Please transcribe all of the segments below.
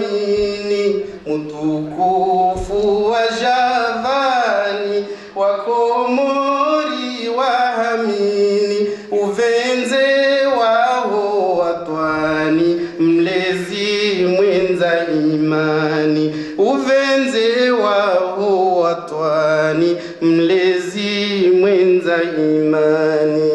Amini, mtukufu wa Javani, wa Komori wa Amini, uvenze wao watwani, mlezi mwenza imani, uvenze wao watwani, mlezi mwenza imani.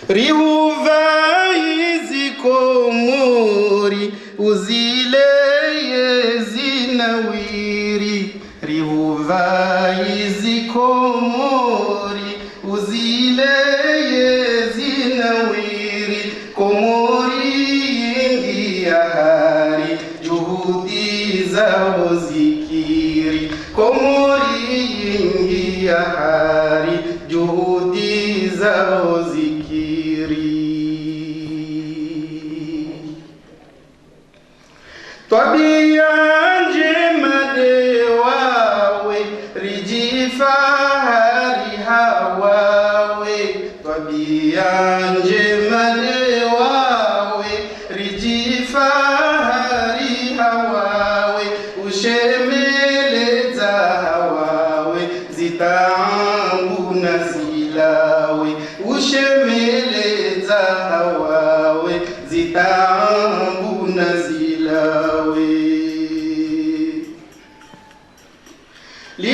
Rihuvai zikomori, uzileye zinawiri. Rihuvai zikomori, uzileye zinawiri. Komori yengi ya hari, juhudi zao zikiri. Komori yengi ya hari, juhudi zao zikiri. Tabia njema dewawe, rijifahari hawawe. Tabia njema dewawe, rijifahari hawawe. Ushemeleza hawawe, zitaangu na zilawe. Ushemeleza hawawe, zitaangu na zilawe.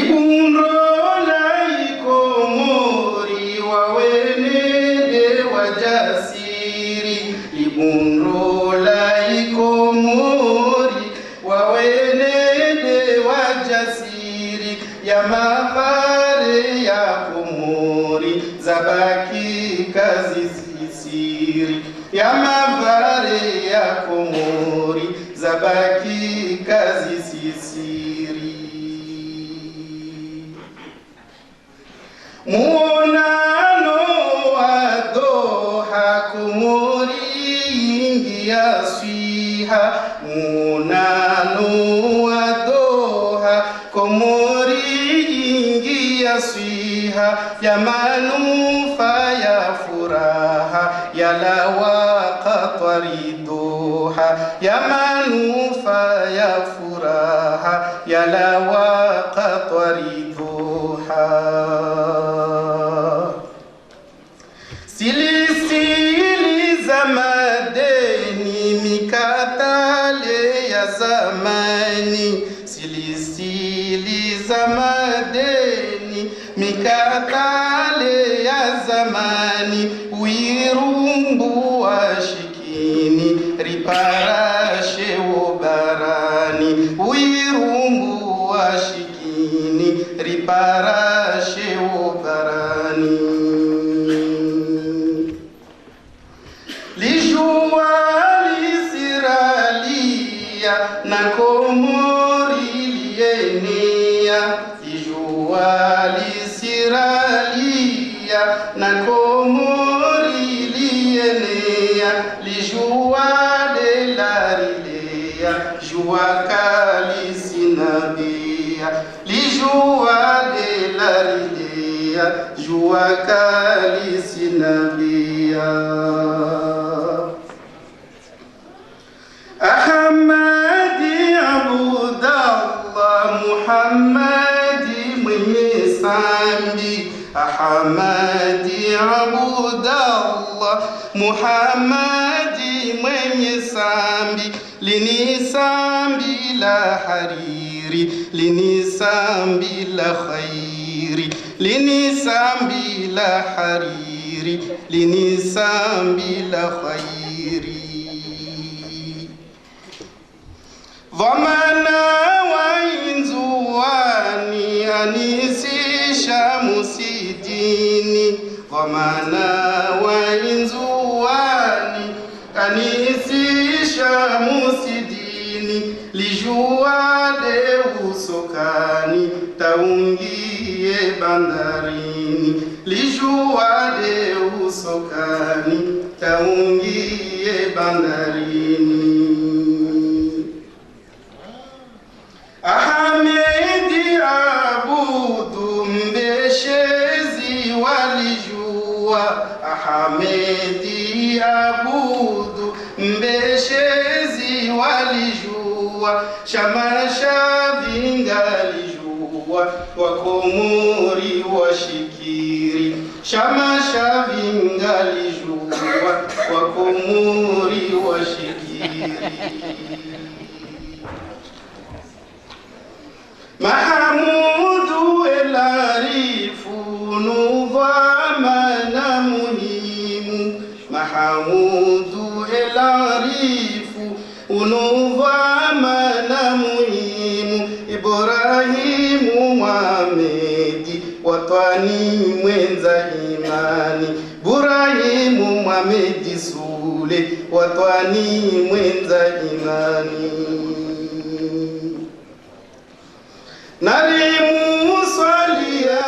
Libunrola ikomori, wawenede wajasiri. Libunrola ikomori, wawenede wajasiri. Ya mavare ya Komori, zabaki kazi sisiri. Ya mavare ya Komori, zabaki kazi sisiri. Muonano wa Doha, Komori ingia swiha. Muonano wa Doha, Komori ingia swiha. Ya manufaa ya furaha, ya lawaka twaridoha. Ya manufaa ya furaha, ya lawaka twaridoha. Silisili za madeni, mikatale ya zamani. Silisili za madeni, mikatale ya zamani. Uirumbu wa shikini, riparashe wobarani. Uirumbu wa shikini, riparashe wobarani. Lijua lisiralia, na Komori lienea. Lijua lisiralia, na Komori lienea. Lijua de la rilea, jua kali sinabia. Lijua de la rilea, jua kali sinabia. Ahmadi Abudallah, Muhammadi mwenye sambi. Ahmadi Abudallah, Muhammadi mwenye sambi. Lini sambi la hariri, lini sambi la khairi. Lini sambi la hariri, lini sambi la khairi. Dhamana wa inzuwani, anisisha musidini. Dhamana wa inzuwani, anisisha musidini. Lijua de usokani, taungie bandarini. Lijua de usokani, taungie bandarini. Ahmedi Abudu, mbeshezi walijua. Ahmedi Abudu, mbeshezi walijua, Shamashavi ngalijua, Wakomori washikiri. Shamashavi ngalijua, Wakomori washikiri. Mahamudu elarifu nuvamana muhimu, Mahamudu elarifu unuvamana muhimu, Ibrahimu Muhamedi watwani mwenza imani, Ibrahimu Muhamedi Sule watwani mwenza imani. Narimu swalia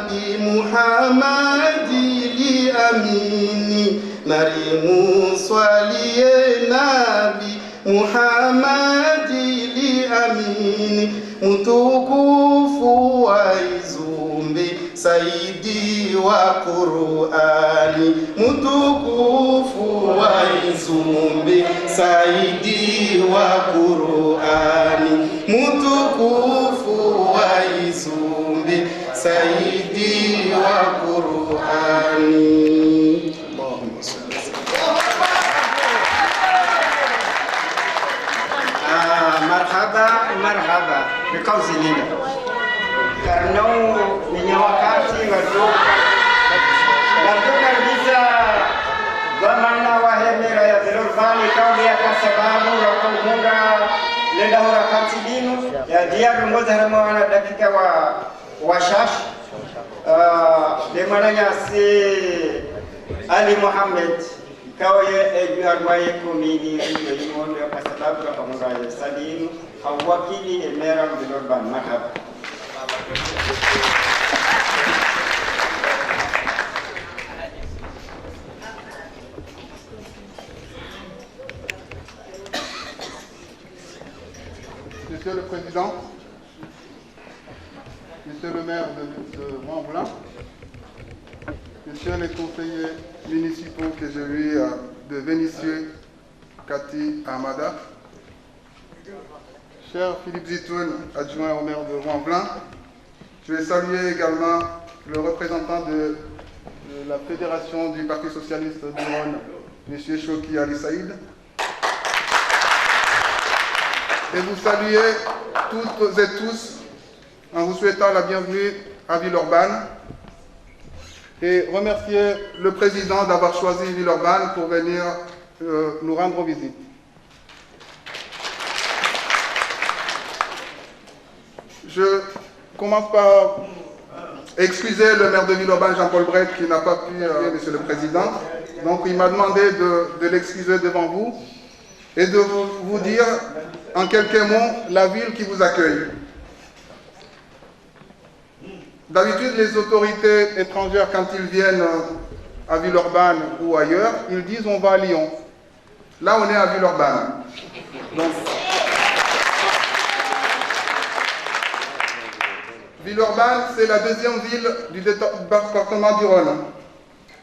bi Muhammadi li amini, Narimu swalie nabi Muhammadi li amini, Mtukufu wa izumbi saidi wa Qur'ani, Mtukufu wa izumbi saidi wa Qur'ani, Mtukufu wa izumbi saidi wa Qur'ani. Allahumma salli. Marhaba bikauzi nina karnau ni wakati ngatukaribisha dhamana wa hemera ya Vilorvani kauli ya kasababu ya kumunga lenda harakati dinu ya dia viongozi harama wana dakika wa shash demananya si Ali Muhammad kawaye ejuarmaye kumini yimondo kwa sababu ya pamoja ya sadinu hawakili emera Vilorban. Marhaba. Monsieur le Président, Monsieur le maire de Mont-Blanc, Messieurs les conseillers municipaux que j'ai vus de Vénissieux, Cathy Ahmada, cher Philippe Zitoun, adjoint au maire de Mont-Blanc, je vais saluer également le représentant de la Fédération du Parti Socialiste du Rhône, M. Choki Ali Saïd, et vous saluer toutes et tous en vous souhaitant la bienvenue à Villeurbanne et remercier le président d'avoir choisi Villeurbanne pour venir nous rendre visite. Je commence par excuser le maire de Villeurbanne, Jean-Paul Brett, qui n'a pas pu venir, Monsieur le Président. Donc il m'a demandé de l'excuser devant vous et de vous dire en quelques mots la ville qui vous accueille. D'habitude, les autorités étrangères, quand ils viennent à Villeurbanne ou ailleurs, ils disent on va à Lyon. Là, on est à Villeurbanne. Donc, Villeurbanne, c'est la deuxième ville du département du Rhône.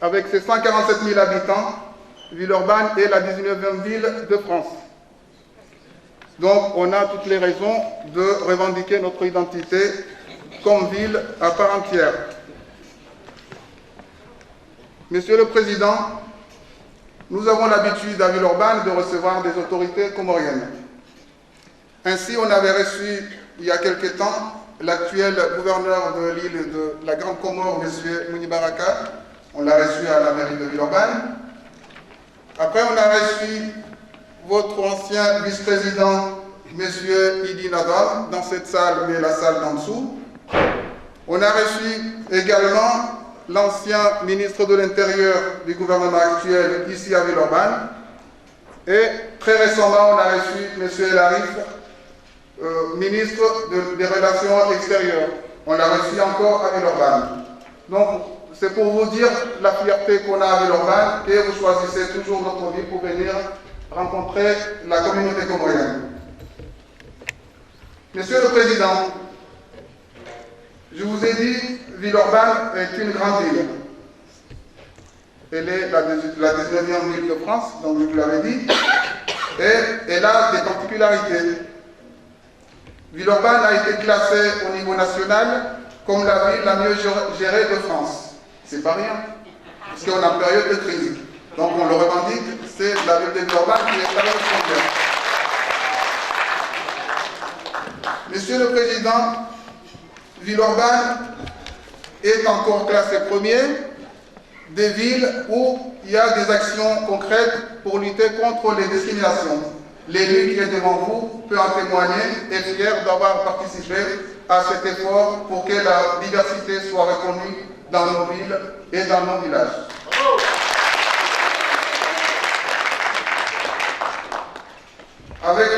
Avec ses 147 000 habitants, Villeurbanne est la 19e ville de France. Donc, on a toutes les raisons de revendiquer notre identité comme ville à part entière. Monsieur le Président, nous avons l'habitude à Villeurbanne de recevoir des autorités comoriennes. Ainsi, on avait reçu, il y a quelque temps, l'actuel gouverneur de l'île de la Grande Comore, M. Mouni Baraka. On l'a reçu à la mairie de Villeurbanne. Après, on a reçu votre ancien vice-président, M. Idi Nadal, dans cette salle, mais la salle d'en dessous. On a reçu également l'ancien ministre de l'Intérieur du gouvernement actuel, ici à Villeurbanne. Et très récemment, on a reçu M. El Arif, ministre des Relations extérieures. On l'a reçu encore à Villeurbanne. Donc, c'est pour vous dire la fierté qu'on a à Villeurbanne et vous choisissez toujours notre ville pour venir rencontrer la communauté comorienne. Monsieur le Président, je vous ai dit, Villeurbanne est une grande ville. Elle est la 19e ville de France, donc je vous l'avais dit, et elle a des particularités. Villeurbanne a été classée au niveau national comme la ville la mieux gérée de France. C'est pas rien, parce qu'on est en période de crise. Donc on le revendique, c'est la ville de Villeurbanne qui est la meilleure première. Monsieur le Président, Villeurbanne est encore classé premier des villes où il y a des actions concrètes pour lutter contre les discriminations. L'élu qui est devant vous peut en témoigner et est fier d'avoir participé à cet effort pour que la diversité soit reconnue dans nos villes et dans nos villages. Avec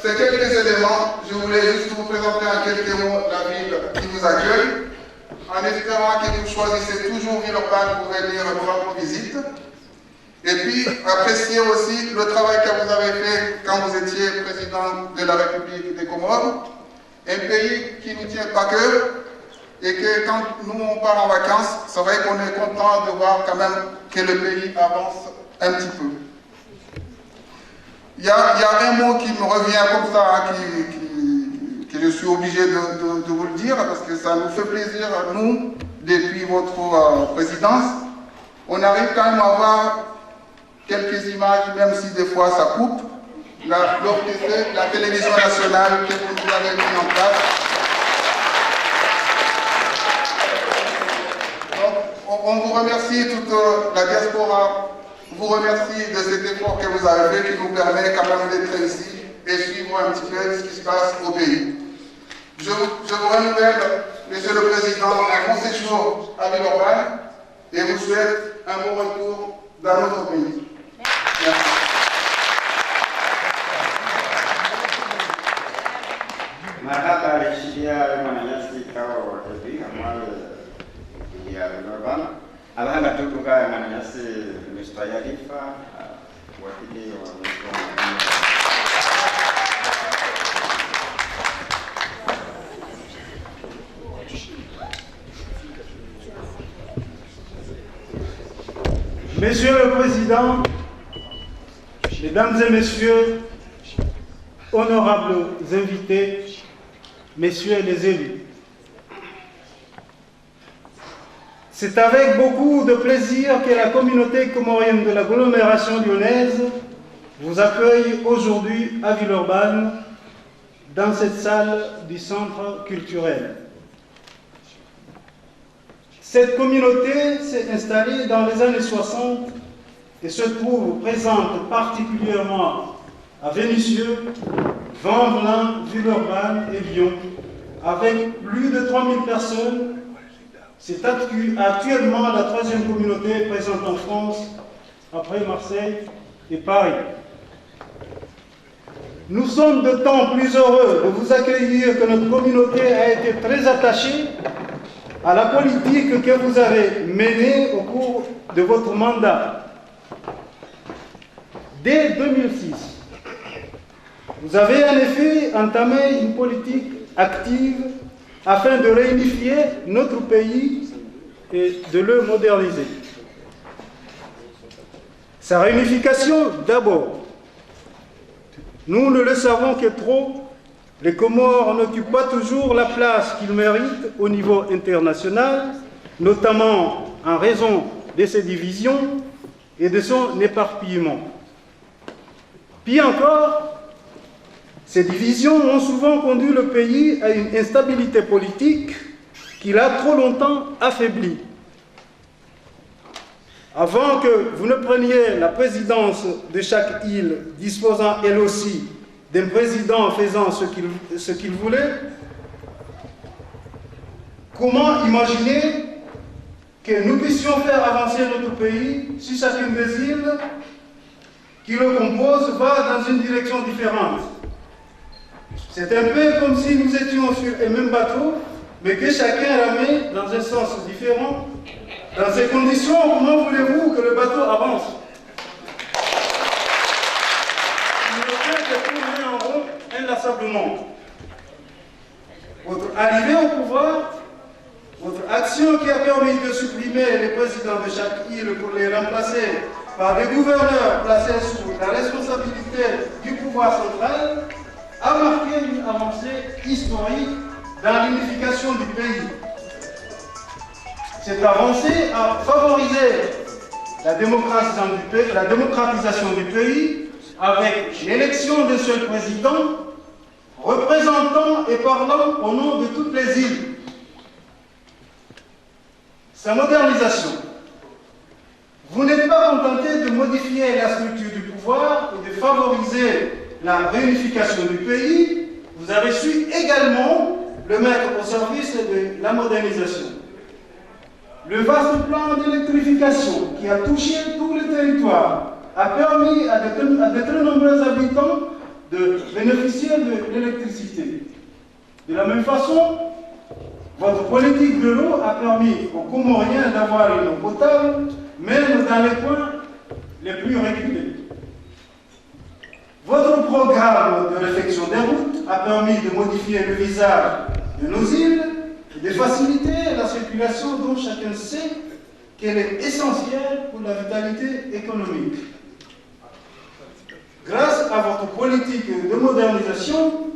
ces quelques éléments, je voulais juste vous présenter en quelques mots la ville qui vous accueille, en espérant que vous choisissez toujours Villeurbanne pour venir nous rendre visite. Et puis, apprécier aussi le travail que vous avez fait quand vous étiez président de la République des Comores, un pays qui nous tient pas cœur, et que quand nous on part en vacances, c'est vrai qu'on est content de voir quand même que le pays avance un petit peu. Il y a un mot qui me revient comme ça, hein, que je suis obligé de vous le dire, parce que ça nous fait plaisir, nous, depuis votre présidence. On arrive quand même à voir quelques images, même si des fois ça coupe, l'ORTC, la télévision nationale que vous avez mis en place. Donc, on vous remercie, toute la diaspora vous remercie de cet effort que vous avez fait qui nous permet quand même d'être ici et suivre un petit peu ce qui se passe au pays. Je vous renouvelle, Monsieur le Président, un bon séjour à Villeurbanne et vous souhaite un bon retour dans notre pays. Merci. Marhaba alishiria mwananyasi kao hivi ambaye ya Villeurbanne abahanga tutunga mwananyasi Mr. Yarifa wakili wa Monsieur le Président, Mesdames et Messieurs, honorables invités, Messieurs les élus, c'est avec beaucoup de plaisir que la communauté comorienne de l'agglomération lyonnaise vous accueille aujourd'hui à Villeurbanne, dans cette salle du centre culturel. Cette communauté s'est installée dans les années 60 et se trouve présente particulièrement à Vénissieux, Vent-Velin, Villeurbanne et Lyon, avec plus de 3000 personnes. C'est actuellement la troisième communauté présente en France, après Marseille et Paris. Nous sommes d'autant plus heureux de vous accueillir que notre communauté a été très attachée à la politique que vous avez menée au cours de votre mandat. Dès 2006, vous avez en effet entamé une politique active afin de réunifier notre pays et de le moderniser. Sa réunification d'abord. Nous ne le savons que trop, les Comores n'occupent pas toujours la place qu'ils méritent au niveau international, notamment en raison de ses divisions et de son éparpillement. Pis encore, ces divisions ont souvent conduit le pays à une instabilité politique qui l'a trop longtemps affaibli. Avant que vous ne preniez la présidence de chaque île, disposant elle aussi d'un président faisant ce qu'il voulait, comment imaginer que nous puissions faire avancer notre pays si chacune des îles qui le composent va dans une direction différente? C'est un peu comme si nous étions sur un même bateau, mais que chacun ramait dans un sens différent. Dans ces conditions, comment voulez-vous que le bateau avance? Il ne fait que tourner en rond inlassablement. Votre arrivée au pouvoir, votre action qui a permis de supprimer les présidents de chaque île pour les remplacer par des gouverneurs placés sous la responsabilité du pouvoir pouvoir central a marqué une avancée historique dans l'unification du pays. Cette avancée a favorisé la démocratisation du pays avec l'élection d'un seul président représentant et parlant au nom de toutes les îles. Sa modernisation. Vous n'êtes pas contenté de modifier la structure du pouvoir et de favoriser la réunification du pays, vous avez su également le mettre au service de la modernisation. Le vaste plan d'électrification qui a touché tout le territoire a permis à de très nombreux habitants de bénéficier de l'électricité. De la même façon, votre politique de l'eau a permis aux Comoriens d'avoir une eau potable, même dans les coins les plus reculés. Votre programme de réfection des routes a permis de modifier le visage de nos îles et de faciliter la circulation dont chacun sait qu'elle est essentielle pour la vitalité économique. Grâce à votre politique de modernisation,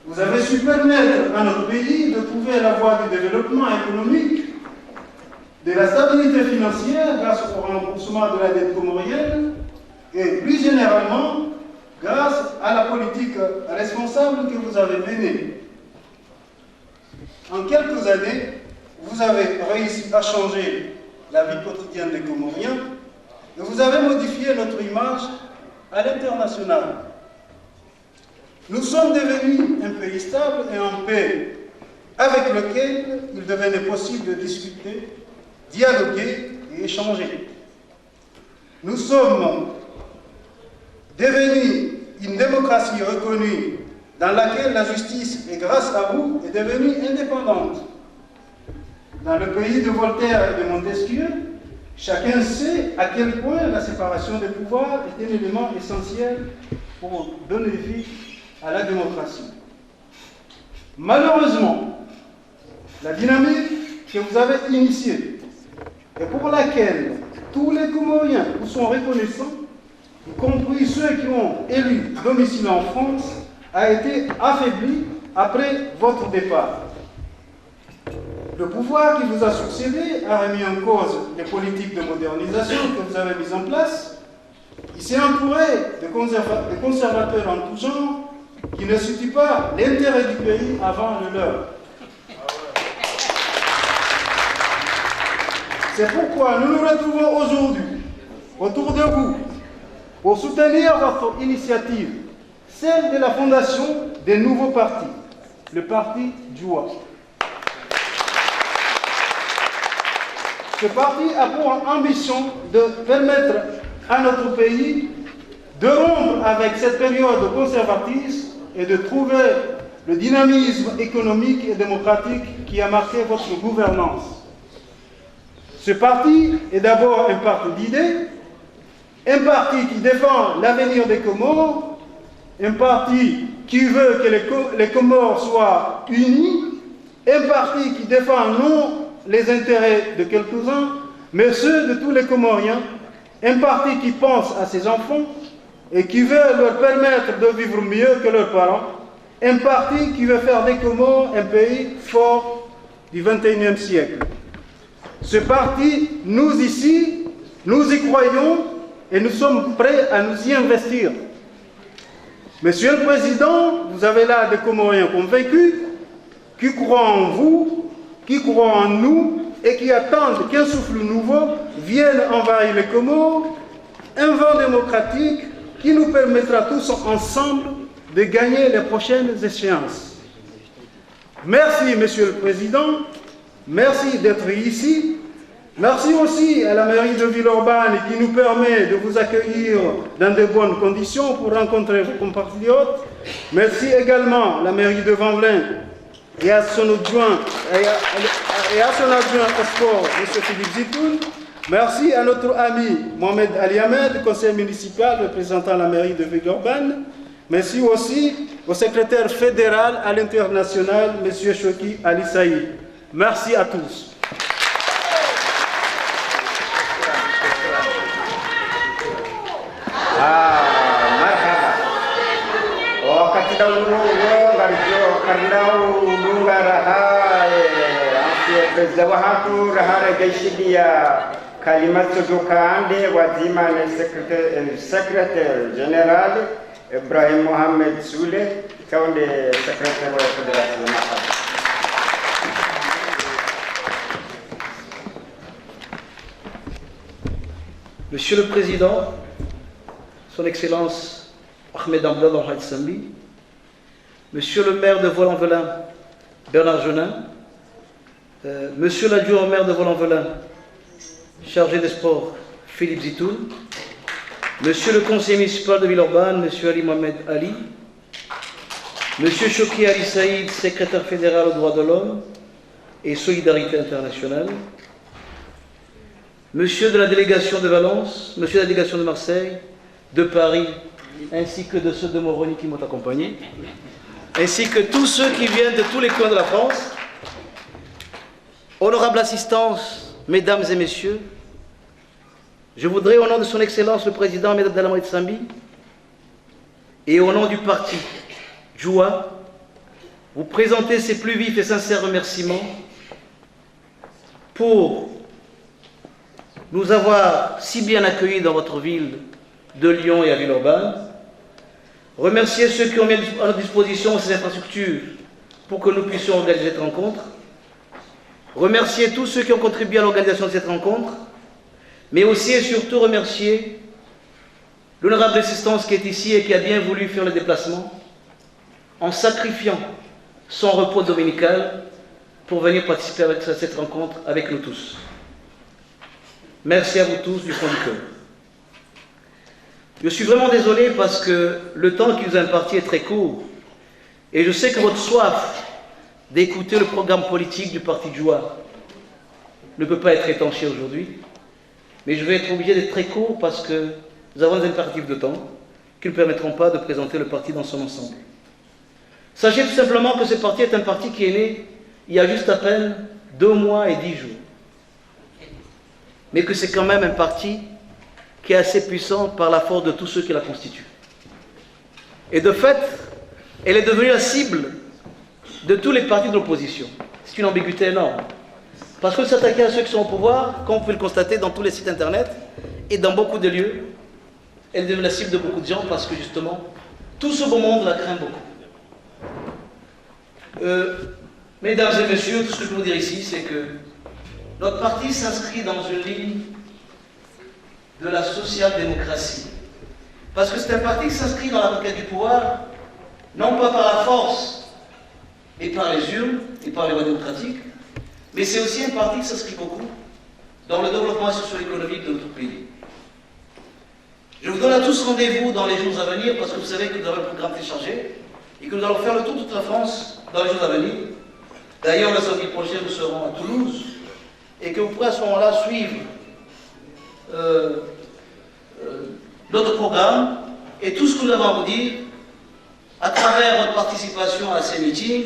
vous avez su permettre à notre pays de trouver la voie du développement économique, de la stabilité financière grâce au remboursement de la dette comorienne et plus généralement grâce à la politique responsable que vous avez menée. En quelques années, vous avez réussi à changer la vie quotidienne des Comoriens et vous avez modifié notre image à l'international. Nous sommes devenus un pays stable et en paix, avec lequel il devenait possible de discuter, dialoguer et échanger. Nous sommes devenus une démocratie reconnue dans laquelle la justice, et grâce à vous, est devenue indépendante. Dans le pays de Voltaire et de Montesquieu, chacun sait à quel point la séparation des pouvoirs est un élément essentiel pour donner vie à la démocratie. Malheureusement, la dynamique que vous avez initiée et pour laquelle tous les Comoriens vous sont reconnaissants, y compris ceux qui ont élu domicile en France, a été affaiblie après votre départ. Le pouvoir qui vous a succédé a remis en cause les politiques de modernisation que vous avez mises en place. Il s'est entouré de conservateurs en tout genre qui ne situent pas l'intérêt du pays avant le leur. C'est pourquoi nous nous retrouvons aujourd'hui autour de vous pour soutenir votre initiative, celle de la fondation des nouveaux partis, le parti Djoua. Ce parti a pour ambition de permettre à notre pays de rompre avec cette période conservatrice et de trouver le dynamisme économique et démocratique qui a marqué votre gouvernance. Ce parti est d'abord un parti d'idées, un parti qui défend l'avenir des Comores, un parti qui veut que les Comores soient unis, un parti qui défend non les intérêts de quelques-uns, mais ceux de tous les Comoriens, un parti qui pense à ses enfants et qui veut leur permettre de vivre mieux que leurs parents, un parti qui veut faire des Comores un pays fort du XXIe siècle. Ce parti, nous ici, nous y croyons et nous sommes prêts à nous y investir. Monsieur le Président, vous avez là des Comoriens convaincus, qui croient en vous, qui croient en nous et qui attendent qu'un souffle nouveau vienne envahir les Comores, un vent démocratique qui nous permettra tous ensemble de gagner les prochaines échéances. Merci, Monsieur le Président, merci d'être ici. Merci aussi à la mairie de Villeurbanne qui nous permet de vous accueillir dans de bonnes conditions pour rencontrer vos compatriotes. Merci également à la mairie de Vanvelin et à son adjoint au sport, M. Philippe Zitoun. Merci à notre ami Mohamed Ali Ahmed, conseiller municipal représentant la mairie de Villeurbanne. Merci aussi au secrétaire fédéral à l'international, M. Choki Ali Saïd. Merci à tous. مرحبا. Kardau Dunga Raha President Wahatu Rahara Gaishidia Kalimat Dukande Wazima Secretary General Ibrahim Mohamed Sule, County Secretary of the Federation. Monsieur le Président, Son Excellence Ahmed Abdallah Al-Sambi, Monsieur le maire de Volan-Velin, Bernard Jonin, Monsieur l'adjoint au maire de Volan-Velin, chargé des sports, Philippe Zitoun, Monsieur le conseiller municipal de Villeurbanne, Monsieur Ali Mohamed Ali, Monsieur Choki Ali Saïd, secrétaire fédéral aux droits de l'homme et solidarité internationale, Monsieur de la délégation de Valence, Monsieur de la délégation de Marseille, de Paris, ainsi que de ceux de Moroni qui m'ont accompagné, ainsi que tous ceux qui viennent de tous les coins de la France. Honorable assistance, Mesdames et Messieurs, je voudrais, au nom de Son Excellence le Président Ahmed Abdallah Al-Sambi et au nom du parti Joua, vous présenter ses plus vifs et sincères remerciements pour nous avoir si bien accueillis dans votre ville de Lyon et à Villeurbanne, remercier ceux qui ont mis à notre disposition ces infrastructures pour que nous puissions organiser cette rencontre, remercier tous ceux qui ont contribué à l'organisation de cette rencontre, mais aussi et surtout remercier l'honorable assistance qui est ici et qui a bien voulu faire le déplacement en sacrifiant son repos dominical pour venir participer à cette rencontre avec nous tous. Merci à vous tous du fond du cœur. Je suis vraiment désolé parce que le temps qui nous est imparti est très court et je sais que votre soif d'écouter le programme politique du parti Joua ne peut pas être étanché aujourd'hui, mais je vais être obligé d'être très court parce que nous avons des impératifs de temps qui ne permettront pas de présenter le parti dans son ensemble. Sachez tout simplement que ce parti est un parti qui est né il y a juste à peine 2 mois et 10 jours. Mais que c'est quand même un parti qui est assez puissant par la force de tous ceux qui la constituent. Et de fait, elle est devenue la cible de tous les partis de l'opposition. C'est une ambiguïté énorme. Parce que s'attaquer à ceux qui sont au pouvoir, comme vous pouvez le constater dans tous les sites internet et dans beaucoup de lieux, elle est devenue la cible de beaucoup de gens parce que justement, tout ce beau monde la craint beaucoup. Mesdames et messieurs, tout ce que je peux vous dire ici, c'est que notre parti s'inscrit dans une ligne de la social-démocratie. Parce que c'est un parti qui s'inscrit dans la conquête du pouvoir, non pas par la force, mais par les urnes et par les voies démocratiques, mais c'est aussi un parti qui s'inscrit beaucoup dans le développement socio-économique de notre pays. Je vous donne à tous rendez-vous dans les jours à venir, parce que vous savez que nous avons un programme très chargé, et que nous allons faire le tour de toute la France dans les jours à venir. D'ailleurs, le samedi prochain, nous serons à Toulouse, et que vous pourrez à ce moment-là suivre notre programme et tout ce que nous avons à vous dire à travers votre participation à ces meetings,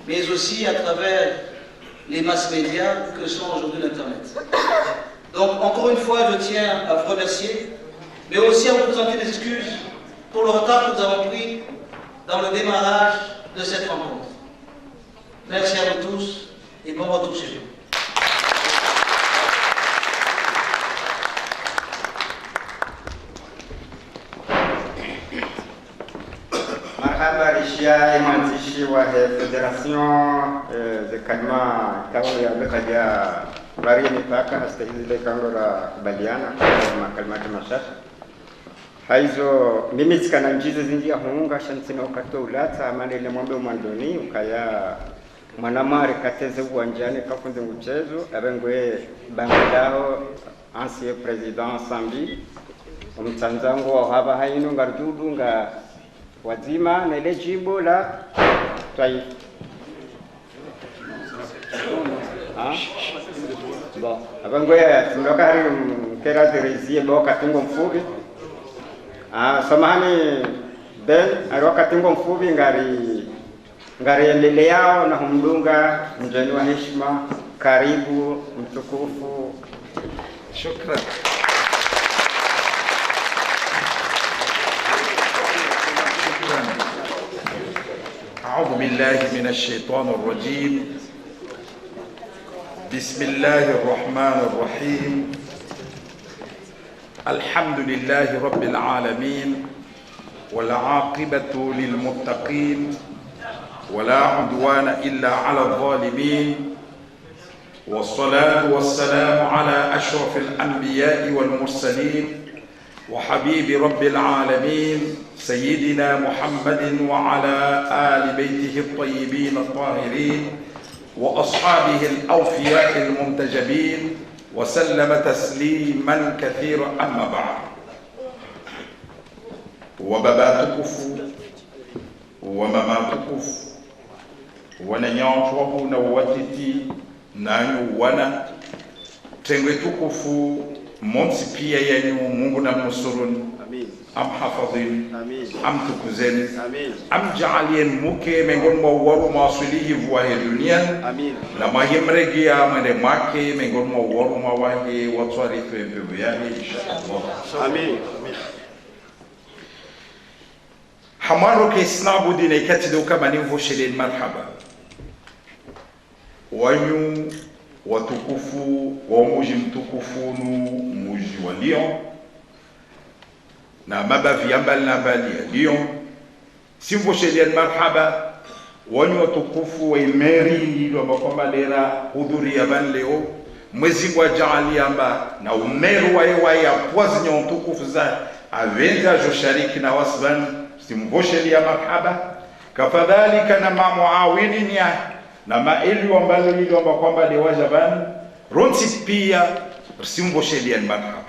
mais aussi à travers les masses médias que sont aujourd'hui l'Internet. Donc, encore une fois, je tiens à vous remercier, mais aussi à vous présenter des excuses pour le retard que nous avons pris dans le démarrage de cette rencontre. Merci à vous tous et bon retour chez vous. Marhaba mwanzishi wa Federation de Kalima tawi ya Bekaja bari mipaka hastahili kando la kubaliana kwa makalimati machache haizo mimi sikana njizo zinjia hunga shansina ukato ulata amane ile mwambe umandoni ukaya mwanamari kateze uwanjani kafunze mchezo abengwe bangadaho ancien président Sambi umtanzangu wa haba haino ngarjudu nga wazima na ile jimbo la taifa. Bon, abangoya tundoka hari mkera terezie boka tungo mfubi. Samahani Ben, aroka tungo mfubi ngari endele yao na humdunga mjani wa heshima, karibu mtukufu. Shukran. أعوذ بالله من الشيطان الرجيم. بسم الله الرحمن الرحيم. الحمد لله رب العالمين والعاقبة للمتقين ولا عدوان إلا على الظالمين، والصلاة والسلام على أشرف الأنبياء والمرسلين وحبيب رب العالمين سيدنا محمد وعلى آل بيته الطيبين الطاهرين وأصحابه الأوفياء المنتجبين وسلم تسليما كثيرا. أما بعد، وبابا tukufu wa mama tukufu wananyanshwahu na watiti nanyu wana tengwe tukufu momsi pia yanyu Mungu na mnusuruni, amhafadhini, amtukuzeni, amjaalien muke miongoni mwa uwaru mawasilihi wahe duniani na mahimregia mwende mwake miongoni mwa uwaru mawahe watwarifu empevu yahe inshallah. Amin. Hamaro ke snabudi na ikati do kama nimvo sheleni marhaba wanyu watukufu wa muji mtukufu nu muji wa Lyon na mabavi ya mbali na mbali ya Lyon. Simvo sheleni marhaba wanyu watukufu wa imeri ilo ambako lera hudhuri ya ban leo mwezi wa jaali amba na umeru wa ya pwazi nyo mtukufu za avenza jo shariki na wasban simvosheli ya marhaba kafadhalika na mamuawini nya na maeli wambalo hilo kwamba liwajaban ronsi pia simvosheli ya marhaba.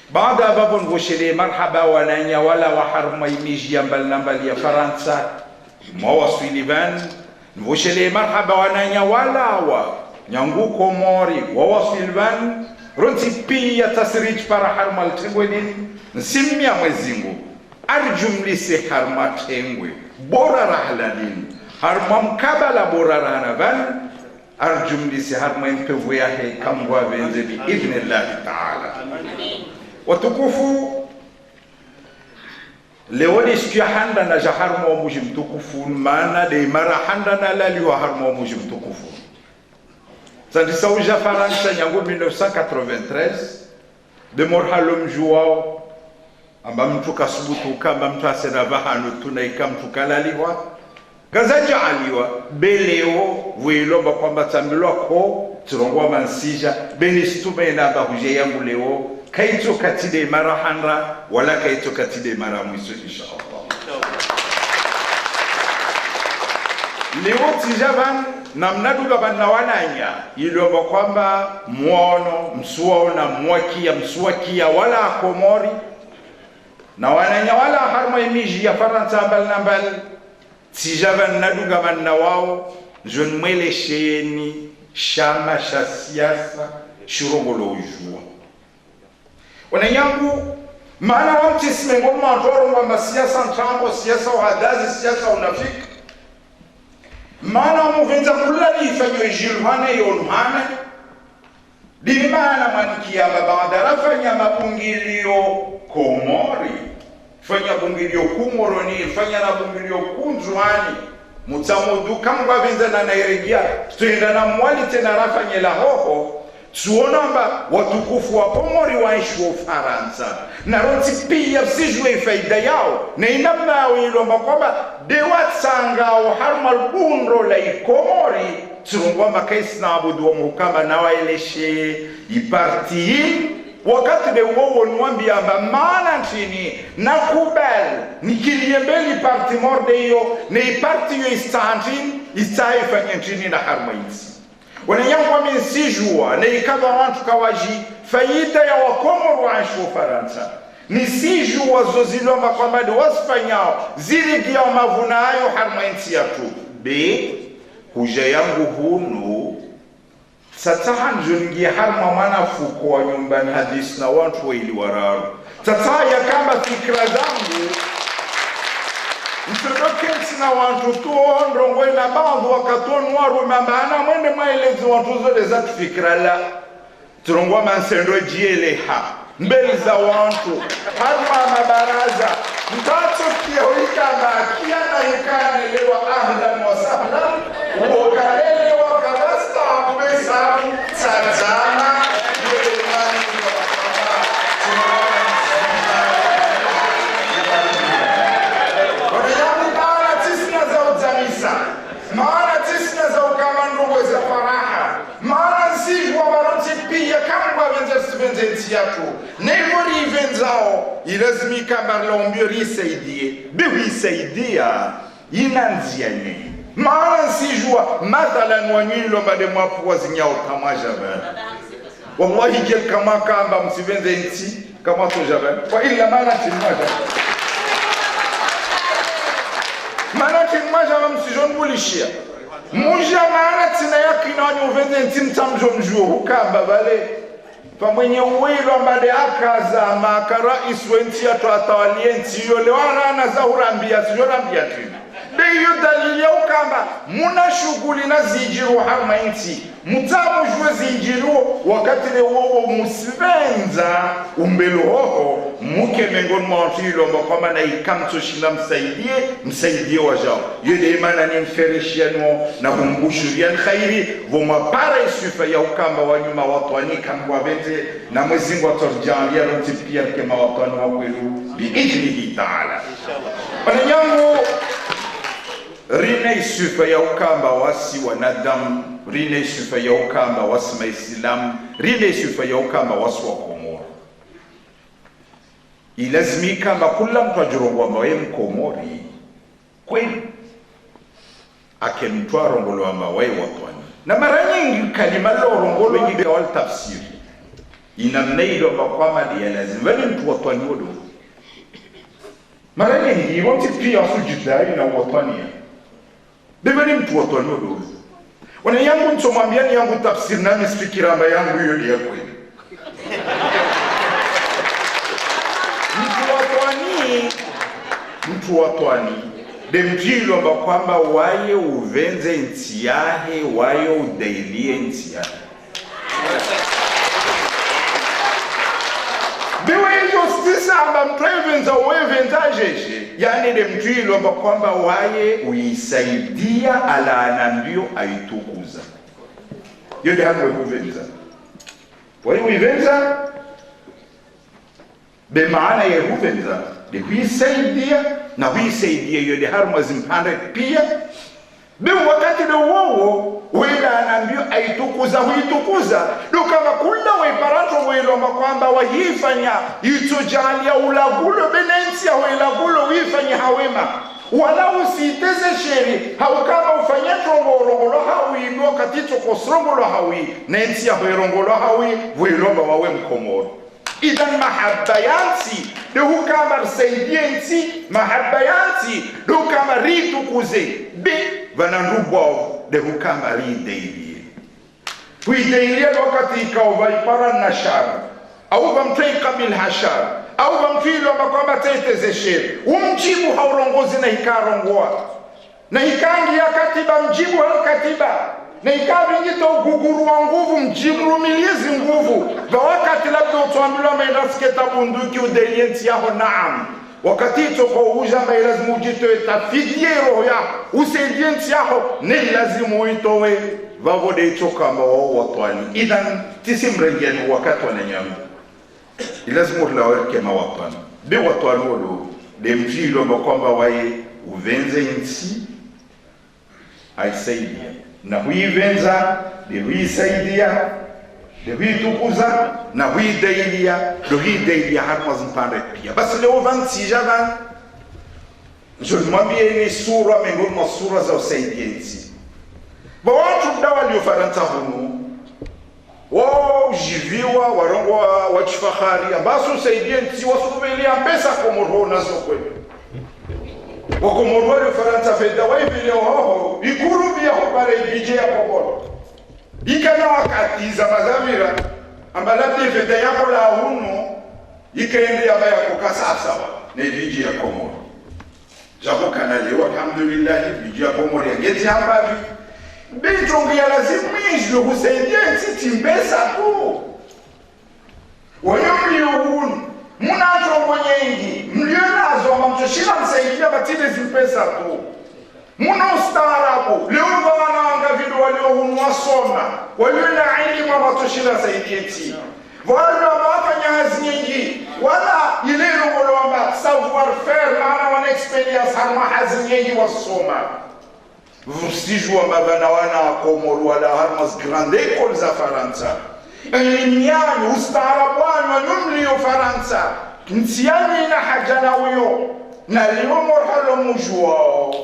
Baada ya babu nvosheli marhaba wananya wala waharma imiji ya mbali ya Faransa mawaswili ban nvosheli marhaba wananya wala wa nyanguko mori wawaswili ban ronsi pia tasrij para harma altingwedini nsimia mwezingu arjumlisi harma tengwe bora rahladin harma mkabala bora rahanavan arjumlisi harma mpevu yahe kambwa venze bi idhnillahi ta'ala. Watukufu leo ni siku ya handa na jaharma wa muji mtukufu maana de mara handa na lali wa harma wa muji mtukufu sandisa uja Faransa nyangu 1993 de morhalom juao amba mtu kasubutu kama mtu asenava hanu tunaika mtu kalaliwa gazaja aliwa beleo wilo kwamba tambilwa ko turongwa mansija benitume inamba huje yangu leo kaito katide mara handra wala kaito katide mara mwiso inshallah. Leo tijaban na mnaduga banawananya ilo kwamba muono msuona mwakia msuakia wala komori na wananya wala harma imiji ya Faransa mbali na mbali tijaban naduga manna wao jon mwele sheni shama sha siasa shurongolo ujua wananyangu maana wamti simengomu matoro wa siasa ntambo siasa uhadazi siasa unafiki maana muvenza kulali ifanyo jilhane yonhane dimana manikia babadara fanya mabungilio komori fanya bungilio kumoroni fanya na bungilio kunjwani mutamudu kamba venza na nairegia tuenda na mwali tena rafanya la hoho tuonamba watukufu wa komori waishi wa Faransa na ronti pia sijue faida yao na inamna wilomba kwamba dewatsanga wa harmal bunro la ikomori turungwa makaisi na abudu wa mukama na waeleshe iparti wakati de wowo nwambi amba maana nchini na kubel nikiliembeli parti morde hiyo na iparti yo istantin istaifanya nchini na harma isi wananyangwa mensijua na ikava wantu kawaji faida ya wakomoro wa anshu Faransa ni sijua zoziloma kwamba de wasfanyao ziligia mavuna ayo harma insi ya tu be huja yangu hunu satahan jungia harma manafuko wa nyumbani hadisi na wantu wa ili wararu tataya kama fikra zangu mtodoketi na wantu tuondo ngwena baadhi wakatonu waru mambana mwende maelezi wantu zote za tufikra la turungwa mansendo jiele ha mbeli za wantu harma mabaraza mtato kia wika na kia na hikane lewa ahlan ilazimika barlombio risaidie biwisaidia inanziane maana sijua mathalan wanyilo bade mwapu wazinyao kama jaban wallahi jel kama kamba msivenze nti kama to jaban wa illa maana timaja msijon bulishia muja maana tina yakina wanyo uvenze nti mtamjo mjuo kamba bale pamwenye uwilo ambade akaza makara iswenti ato atawalie nti yole warana za urambia sijorambia tena beyo dalili ya ukamba muna shughuli na zijiru harma inti mutamu jwe zijiru wakati le wowo musivenza umbelo hoho muke mengon mwantilo mbakama na ikamto shina msaidie wajao yode imana ni mfereshiano na humbushurian khairi voma para isufa ya ukamba wanyuma watwani kambwa vente na mwezingu watorjani ya lonti pia kema watwani wakwelu biidhnihi ta'ala wanyangu rine isufa ya ukamba wasi wanadamu rine isufa ya ukamba wasi maislamu rine isufa ya ukamba wasi wa Komoro ilazimika kula mtu ajurongwa mawe mkomori kweli akemtwa rongolo wa mawe watwani na mara nyingi kalima lo rongolo nyingi kwa tafsiri inamnailo makwama dia lazima ni mtu watwani wodo mara nyingi wote pia sujidai na watwani Bebeni mtu watwani wadogo. Wana yangu nchomwambia ni yangu tafsiri na mispikiramba yangu hiyo ni ya kweli. Mtu watwani. Demjilo amba kwamba waye uvenze ntiyahe, waye udailie ntiyahe. Bewe justice amba mtrevenza uevenza jeje. Yani demjilo amba kwamba waye uisaidia ala anambio aitukuza. Yode hanwe uvenza. Waye uivenza be maana ye uvenza. De huisaidia na huisaidia yode harma zimpande pia. Be wakati de wowo wela anambio aitukuza huitukuza dukama kula weparanto weloma kwamba wahifanya itujalia ulagulo benensi ya ulagulo wifanya hawema wala usiteze sheri haukama ufanya rongolo hawi wakati tokosrongolo hawi nensi ya rongolo hawi weloma wawe mkomoro idan mahabbayanti de hukama saidienti mahabbayanti dukama ritukuze be vanandubo de hukama rideilie huideilie wakati ikauva ipara na shara au vamtreika bil hashara au vamtwilo makwamba teteze sheri umjibu haurongozi na hikarongoa na hikangi ya katiba mjibu hal katiba na ikabi njito uguguru wa nguvu mjibu rumiliezi nguvu va wakati labda utuambilwa mainasketa bunduki udelienti yaho naam wakati itoko uja mailazimu ujitoe tafidie roho ya usaidienti yaho ni lazimu uitowe vavode itoka ambao watwani idhan tisimrengeni wakati wananyamu ilazimu ulaweke mawatwani de watwani wolo de mjilo mkwamba wae uvenze insi aisaidia na huivenza de huisaidia de huitukuza na huidailia de huidailia harma zimpande pia basi leo vansi javan je mwambie ni sura miongoni mwa sura za usaidizi ba watu dawa waliofaranta hunu wao jiviwa warongwa wachifahari ambaso usaidizi wasukubelia pesa Komoro na sokwe wakomoro waliofaranta fedha waivile hoho ikurubia hopare ibije ya Komoro ikana wakati za mazamira ambalabde fedha yako la hunu ikaende yaba yako kasasawa na ibije ya Komoro japo kana leo alhamdulillah ibije ya Komoro yagezi ambavi Bitongi ya lazimu mwisho kusaidia titi mbesa tu. Wayo mlio hunu. Munacho mwenyengi. Mlio nazo mamchoshila msaidia batile zimpesa tu. Muna ustaarabu. Leo wanawanga vidu walio hunu wasoma. Walio na ilima mamchoshila saidia ti. Wala wafanya hazi nyingi. Wala ile wamba savoir faire maana wana experience harma hazi nyingi wasoma. Vusijua mbavana wana Komoro wala harmas grande école za Faransa. Elimyani ustaarabwani wa nyumli yo Faransa. ntiani na haja na huyo na leo morhalo mujwao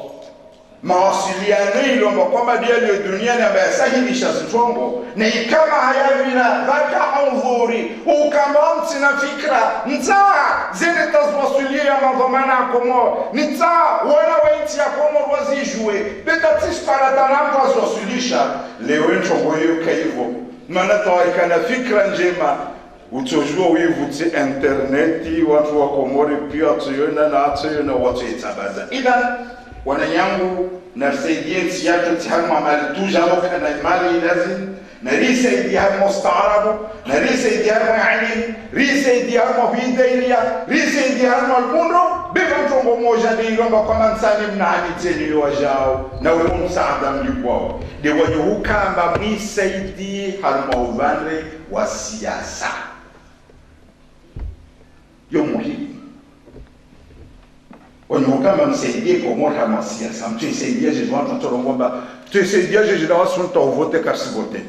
mawasiliano ilomba kwamba ndio duniani ambaye sahihisha zitongo na ikama hayavina vaka anzuri ukamba mtina fikra ntaa zene tazwasulia ya madhamana akomo ntaa wana wainti ya komo wazijue betatis paratanampo azwasulisha leo nchongo hiyo kaivo maana tawaikana fikra njema utojua wivuti interneti watu wa Komori pia tuyona na atuyona watu itabaza ila wananyangu na saidiensi yake tihamu amali tujaro kana mali lazim na risaidia hamu staarabu na risaidia hamu alim risaidia hamu bidailia risaidia hamu almundo bila mtongo moja nilomba kwa mansani mnani teni wajao na wewe msaada mlikwao de wanyuhukamba mnisaidie hamu uvandre wa siasa yo muhimu kama msaidie Komori kama siasa mtu isaidia jeju watu torongomba tu isaidia jeju na wasu nta uvote kasi vote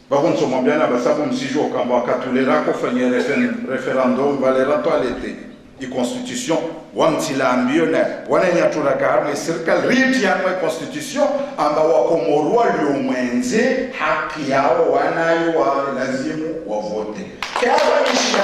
bako nsomambiana basabu msijo kamba wakatulera kufanya referendum valera toilette i constitution wamtila ambiona wananyatura karma serikali riti ya constitution amba wakomorwa liomwenze haki yao wanayo wa lazimu wavote kwa nishia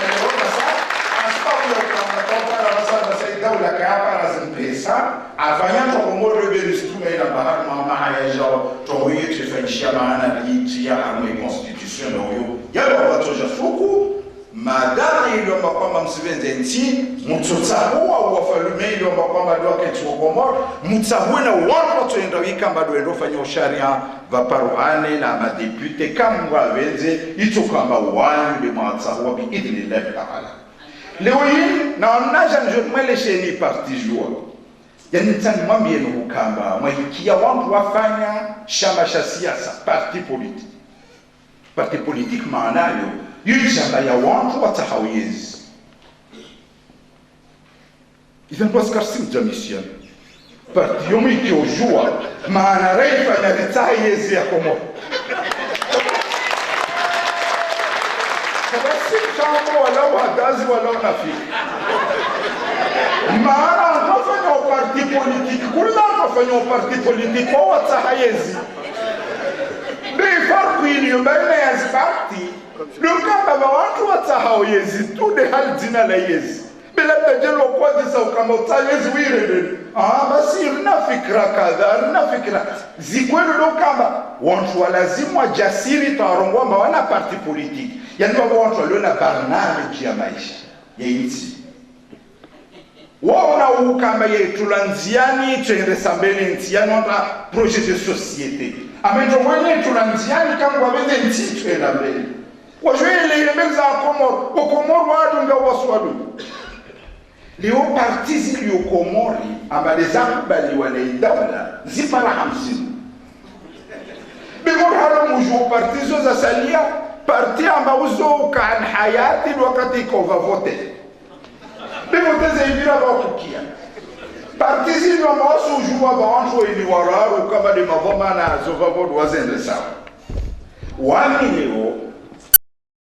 dawla kaya razmpesa afanya Komori berustume na bahar mama hayajo toye tufanyisha maana hii ya arme constitution yo yalo watoja fuku madama ile kwamba msivenze nti mtotsawa wafalume ile kwamba doke Komori mtsawe na watu tuenda wikamba doendo fanya sharia vaparuane na madepute kama wenze ito kama wanu de matsawa bi idillah ta'ala leo hii naonaje njomwele sheni parti jua yani mtani mwambie nukamba mwahikia watu wafanya shamba cha siasa parti politique maanayo yule shamba ya watu watahawiyezi idhan waskarsim jamisian parti yomi kiojua maana reifa na ritayezi ya Komori walau hadazi walau nafiki maana unafanya parti politique kula unafanya parti politique kwa watahayezi ni farku iliyo baina ya parti kama watu watahayezi tu de hal dina la yezi bila tajelo kwa disa kama utayezi wirele basi rina fikra kadha rina fikra zikwelo kama watu walazimu wajasiri taarongwa wana parti politique yani baba watu waliona barnamiji ya maisha ya nchi waona ukamba yetu lanziani tuendesa mbele ntiani wanda projet de société amento mwenye tulanziani kama wabende nti tuenda mbele wajwele ile mbele za Komori wadu nga waswadu leo parti zili Komori ambale zakubali wale dawla zipara 50 bimur halo mujo parti zo za salia parti ambauzo kan hayati wakati ikova vote bivote zivira bakukia parti zino ambazo ujua bawanzo ili wararu kama de mavoma na zovavod wazende sawa wami leo